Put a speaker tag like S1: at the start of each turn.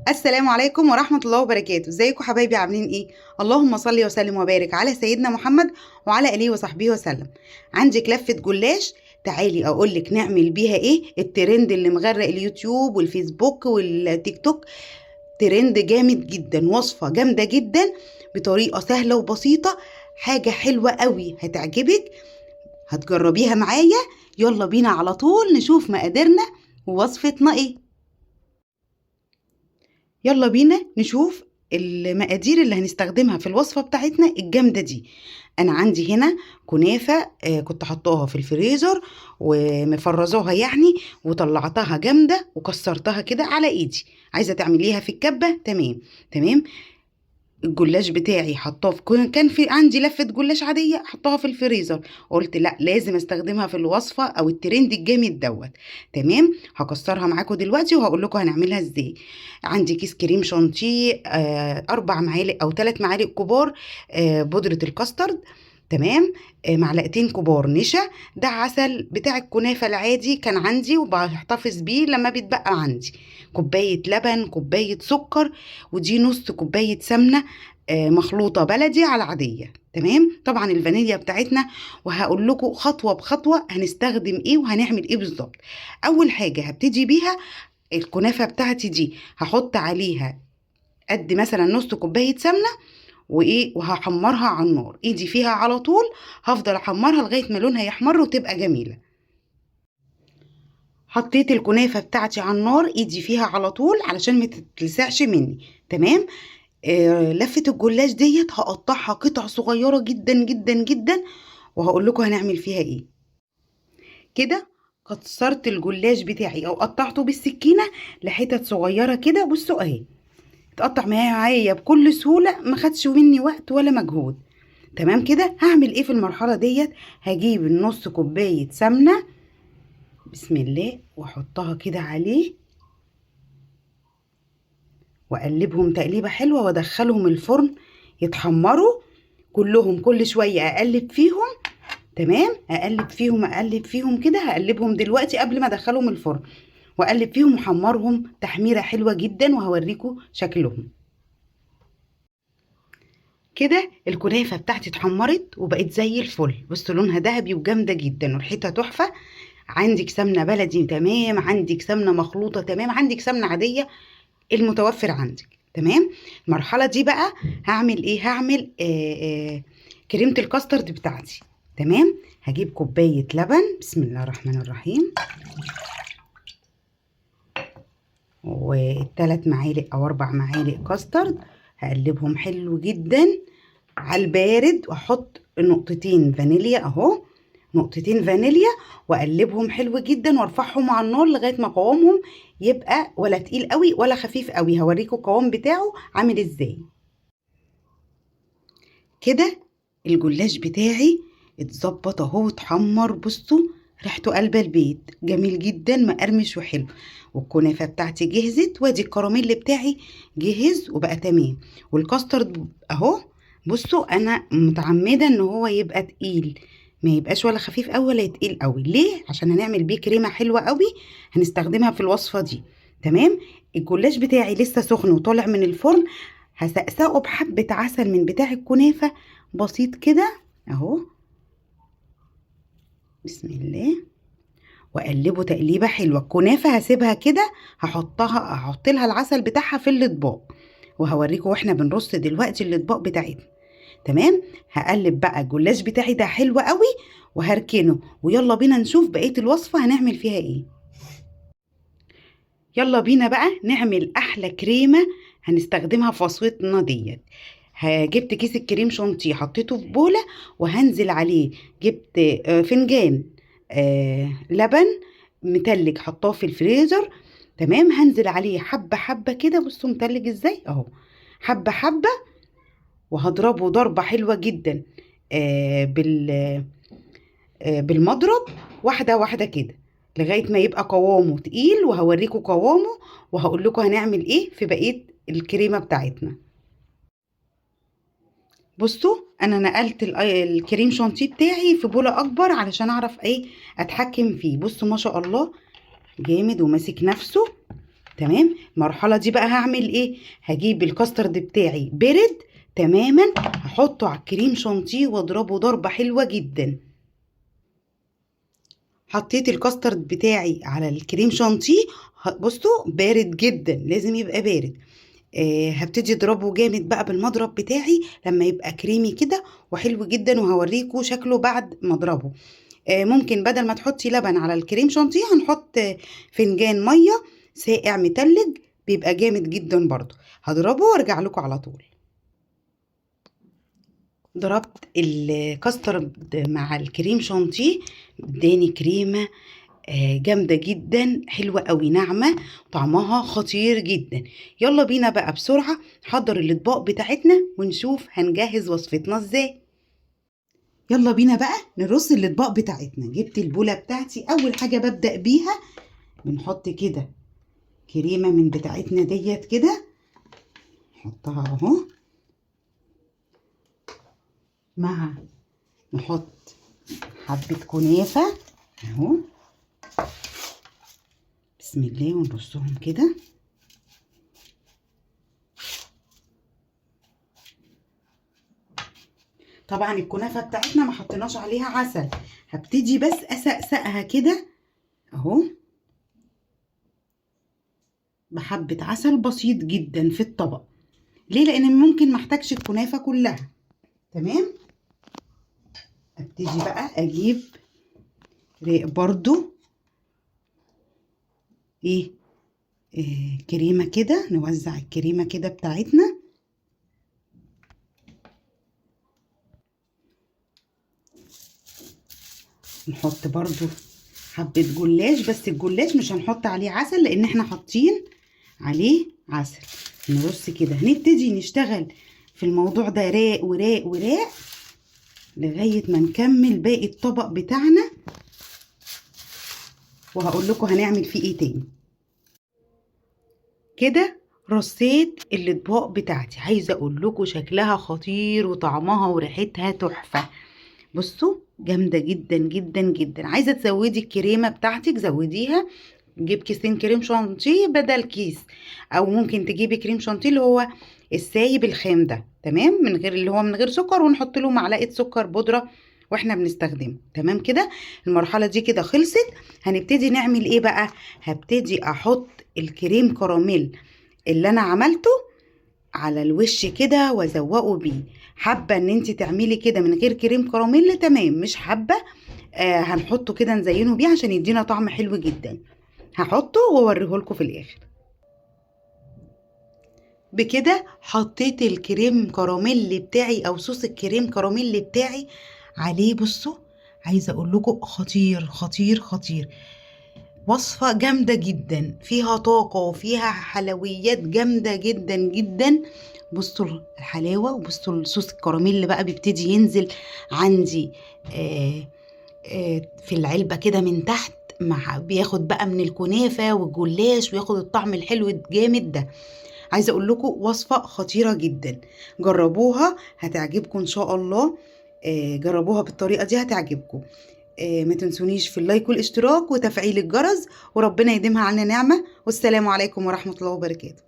S1: السلام عليكم ورحمة الله وبركاته. ازيكم حبايبي عاملين ايه؟ اللهم صل وسلم وبارك على سيدنا محمد وعلى اله وصحبه وسلم. عندك لفة جلاش، تعالي اقولك نعمل بيها ايه. الترند اللي مغرق اليوتيوب والفيسبوك والتيك توك، ترند جامد جدا، وصفة جامدة جدا بطريقة سهلة وبسيطة. حاجة حلوة قوي هتعجبك، هتجربيها معايا. يلا بينا على طول نشوف مقاديرنا ووصفتنا ايه. يلا بينا نشوف المقادير اللي هنستخدمها في الوصفة بتاعتنا الجامدة دي. أنا عندي هنا كنافة، كنت حطاها في الفريزر ومفرزاها يعني، وطلعتها جامدة وكسرتها كده على ايدي. عايزة تعمليها في الكبة؟ تمام تمام. الجلاش بتاعي حطاه كان في عندي لفة جلاش عادية حطاها في الفريزر، قلت لا لازم استخدمها في الوصفة او الترند الجامد دوت. تمام، هكسرها معاكم دلوقتي وهقول لكم هنعملها ازاي. عندي كيس كريم شانتيه، 4 معالق او 3 معالق كبار بودرة الكاسترد. تمام، معلقتين كبار نشا. ده عسل بتاع الكنافة العادي كان عندي وبحتفظ بيه لما بيتبقى عندي. كوباية لبن، كوباية سكر، ودي نص كوباية سمنة مخلوطة بلدي على عادية. تمام، طبعا الفانيليا بتاعتنا. وهقول لكم خطوة بخطوة هنستخدم ايه وهنعمل ايه بالظبط. اول حاجة هبتدي بيها الكنافة بتاعتي دي، هحط عليها قد مثلا نص كوباية سمنة وايه، وهحمرها على النار، ايدي فيها على طول. هفضل احمرها لغاية ما لونها يحمر وتبقى جميلة. حطيت الكنافة بتاعتي على النار، ايدي فيها على طول علشان ما تتلسعش مني. تمام. لفة الجلاش ديت هقطعها قطع صغيرة جدا جدا جدا، وهقول لكم هنعمل فيها ايه. كده كسرت الجلاش بتاعي او قطعته بالسكينة لحتت صغيرة كده. بصوا اهي، اتقطع معايا بكل سهولة، ما خدش مني وقت ولا مجهود. تمام كده. هعمل ايه في المرحلة ديت؟ هجيب النص كوباية سمنة، بسم الله، واحطها كده عليه واقلبهم تقليبه حلوه وادخلهم الفرن يتحمروا كلهم. كل شويه اقلب فيهم. تمام، اقلب فيهم كده. هقلبهم دلوقتي قبل ما ادخلهم الفرن، واقلب فيهم وحمرهم تحميره حلوه جدا، وهوريكم شكلهم. كده الكنافه بتاعتي اتحمرت وبقت زي الفل. بصوا لونها ذهبي وجامده جدا وريحتها تحفه. عندك سمنه بلدي تمام، عندك سمنه مخلوطه تمام، عندك سمنه عاديه، المتوفر عندك. تمام. المرحله دي بقى هعمل ايه؟ هعمل كريمه الكاسترد بتاعتي. تمام، هجيب كوبايه لبن، بسم الله الرحمن الرحيم، و3 معالق او 4 معالق كاسترد. هقلبهم حلو جدا على البارد، واحط نقطتين فانيليا اهو، نقطتين فانيليا، واقلبهم حلو جدا وارفعهم على النار لغايه ما قوامهم يبقى ولا تقيل قوي ولا خفيف قوي. هوريكم القوام بتاعه عامل ازاي. كده الجلاش بتاعي اتظبط اهو اتحمر. بصوا ريحته قلب البيت، جميل جدا مقرمش وحلو. والكنافه بتاعتي جهزت، وادي الكراميل بتاعي جهز وبقى تمام. والكاسترد اهو. بصوا انا متعمده ان هو يبقى تقيل، ما يبقاش ولا خفيف قوي ولا تقيل قوي. ليه؟ عشان هنعمل بيه كريمه حلوه قوي هنستخدمها في الوصفه دي. تمام. الجلاش بتاعي لسه سخن وطالع من الفرن، هسقسقه بحبة عسل من بتاع الكنافة بسيط كده اهو، بسم الله، واقلبه تقليبة حلوة. الكنافة هسيبها كده، هحط لها العسل بتاعها في الاطباق، وهوريكم واحنا بنرص دلوقتي الاطباق بتاعتنا. تمام. هقلب بقى الجلاش بتاعي ده حلو قوي وهركنه، ويلا بينا نشوف بقية الوصفة هنعمل فيها ايه. يلا بينا بقى نعمل احلى كريمة هنستخدمها في وصفتنا ديت. جبت كيس الكريم شانتيه حطيته في بولة، وهنزل عليه. جبت فنجان لبن متلج حطاه في الفريزر. تمام، هنزل عليه حبة حبة كده. بصوا متلج ازاي اهو، حبة حبة، وهضربه ضربة حلوة جدا آه، بال بالمضرب، واحدة واحدة كده لغاية ما يبقى قوامه تقيل. وهوريكم قوامه وهقول لكم هنعمل ايه في بقية الكريمة بتاعتنا. بصوا انا نقلت الكريم شانتيه بتاعي في بولة اكبر علشان اعرف ايه اتحكم فيه. بصوا ما شاء الله جامد وماسك نفسه. تمام. المرحله دي بقى هعمل ايه؟ هجيب الكاسترد بتاعي برد تماما، هحطه على الكريم شانتيه واضربه ضربه حلوه جدا. حطيت الكاسترد بتاعي على الكريم شانتيه، بصوا بارد جدا، لازم يبقى بارد. هبتدي اضربه جامد بقى بالمضرب بتاعي لما يبقى كريمي كده وحلو جدا، وهوريكم شكله بعد ما اضربه. ممكن بدل ما تحطي لبن على الكريم شانتيه هنحط فنجان ميه ساقع متلج، بيبقى جامد جدا برضو. هضربه وارجع لكم على طول. ضربت الكاسترد مع الكريم شانتيه، اداني كريمه جامده جدا، حلوه قوي، ناعمه، طعمها خطير جدا. يلا بينا بقى بسرعه نحضر الاطباق بتاعتنا ونشوف هنجهز وصفتنا ازاي. يلا بينا بقى نرص الاطباق بتاعتنا. جبت البوله بتاعتي، اول حاجه ببدا بيها بنحط كده كريمه من بتاعتنا ديت كده، نحطها اهو، مع نحط حبه كنافه اهو، بسم الله، ونرصهم كده. طبعا الكنافه بتاعتنا ما حطيناش عليها عسل، هبتدي بس اسقسقها كده اهو بحبه عسل بسيط جدا في الطبق. ليه؟ لان ممكن ما احتاجش الكنافه كلها. تمام. ابتدي بقى اجيب برضو كريمه كده، نوزع الكريمه كده بتاعتنا. نحط برضو حبه جلاش، بس الجلاش مش هنحط عليه عسل لان احنا حاطين عليه عسل. نرص كده، هنبتدي نشتغل في الموضوع ده راق وراق وراق لغايه ما نكمل باقي الطبق بتاعنا، وهقول لكم هنعمل فيه ايه تاني. كده رصيت الاطباق بتاعتي، عايزه اقول لكم شكلها خطير وطعمها وريحتها تحفه. بصوا جامده جدا جدا جدا. عايزه تزودي الكريمه بتاعتك زوديها، نجيب كيسين كريم شانتيه بدل كيس، او ممكن تجيبي كريم شانتيه اللي هو السايب الخام ده، تمام، من غير اللي هو من غير سكر، ونحط له معلقه سكر بودره واحنا بنستخدمه. تمام كده. المرحله دي كده خلصت. هنبتدي نعمل ايه بقى؟ هبتدي احط الكريم كراميل اللي انا عملته على الوش كده وازوقه بيه. حابه ان انت تعملي كده من غير كريم كراميل تمام، مش حابه هنحطه كده نزينه بيه عشان يدينا طعم حلو جدا. هحطه واوريه لكم في الاخر. بكده حطيت الكريم كراميل بتاعي او صوص الكريم كراميل بتاعي عليه. بصوا عايزه اقول لكم خطير خطير خطير. وصفه جامده جدا، فيها طاقه وفيها حلويات جامده جدا جدا. بصوا الحلاوه، وبصوا الصوص الكراميل اللي بقى بيبتدي ينزل عندي في العلبه كده من تحت، مع بياخد بقى من الكنافه والجلاش وياخد الطعم الحلو الجامد ده. عايزه اقول لكم وصفه خطيره جدا، جربوها هتعجبكم ان شاء الله. جربوها بالطريقه دي هتعجبكم. ما تنسونيش في اللايك والاشتراك وتفعيل الجرس، وربنا يديمها علينا نعمه. والسلام عليكم ورحمه الله وبركاته.